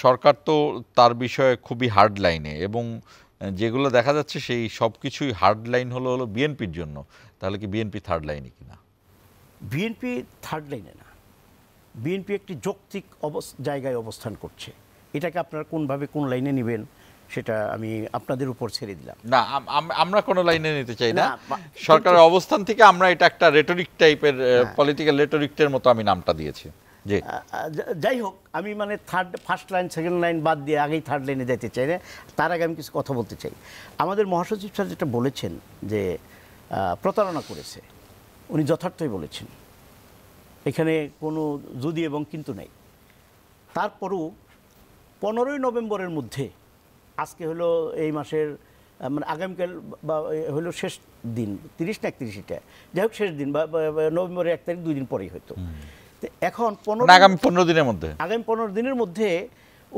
সরকার তো তার বিষয়ে খুবই হার্ড লাইনে, এবং যেগুলো দেখা যাচ্ছে সেই সব কিছুই হার্ড লাইন হলো বিএনপির জন্য। তাহলে কি বিএনপি থার্ড লাইনে কিনা? বিএনপি থার্ড লাইনে না, বিএনপি একটি যৌক্তিক জায়গায় অবস্থান করছে। এটাকে আপনারা কোনভাবে কোন লাইনে নেবেন সেটা আমি আপনাদের উপর ছেড়ে দিলাম। না, আমরা কোনো লাইনে নিতে চাই না। না, সরকারের অবস্থান থেকে আমরা এটা একটা রেটরিক টাইপের, পলিটিক্যাল রেটরিকের মতো আমি নামটা দিয়েছি। জি, যাই হোক, আমি মানে ফার্স্ট লাইন সেকেন্ড লাইন বাদ দিয়ে আগেই থার্ড লাইনে যেতে চাই না। তার আগে আমি কিছু কথা বলতে চাই। আমাদের মহাসচিব স্যার যেটা বলেছেন যে প্রতারণা করেছে, উনি যথার্থই বলেছেন, এখানে কোনো যদি এবং কিন্তু নেই। তারপরও 15ই নভেম্বরের মধ্যে, আজকে হলো এই মাসের মানে আগামীকাল বা হলো শেষ দিন, 30 না 31টা, যাই হোক শেষ দিন বা নভেম্বরের 1 তারিখ, 2 দিন পরেই হয়তো। এখন আগামী 15 দিনের মধ্যে, আগামী 15 দিনের মধ্যে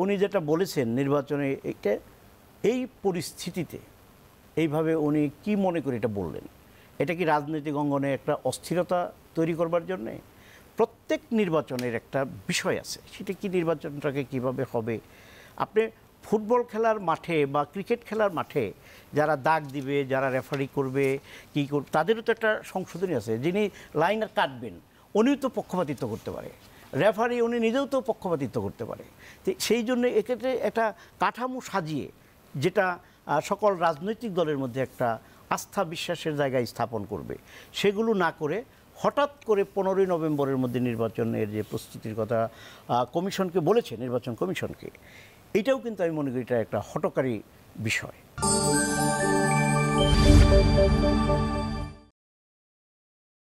উনি যেটা বলেছেন নির্বাচনে, এটা এই পরিস্থিতিতে এইভাবে উনি কি মনে করে এটা বললেন? এটা কি রাজনৈতিক অঙ্গনে একটা অস্থিরতা তৈরি করবার জন্যে? প্রত্যেক নির্বাচনের একটা বিষয় আছে, সেটা কি নির্বাচনটাকে কিভাবে হবে। আপনি ফুটবল খেলার মাঠে বা ক্রিকেট খেলার মাঠে যারা দাগ দিবে, যারা রেফারি করবে, কী করবে, তাদেরও তো একটা সংশোধনী আছে। যিনি লাইন কাটবেন উনিও তো পক্ষপাতিত্ব করতে পারে, রেফারি উনি নিজেও তো পক্ষপাতিত্ব করতে পারে। তো সেই জন্য এক্ষেত্রে একটা কাঠামো সাজিয়ে, যেটা সকল রাজনৈতিক দলের মধ্যে একটা আস্থা বিশ্বাসের জায়গায় স্থাপন করবে, সেগুলো না করে হঠাৎ করে 15ই নভেম্বরের মধ্যে নির্বাচনের যে প্রস্তুতির কথা কমিশনকে বলেছে, নির্বাচন কমিশনকে, এটাও কিন্তু আমি মনে করি এটা একটা হঠকারী বিষয়।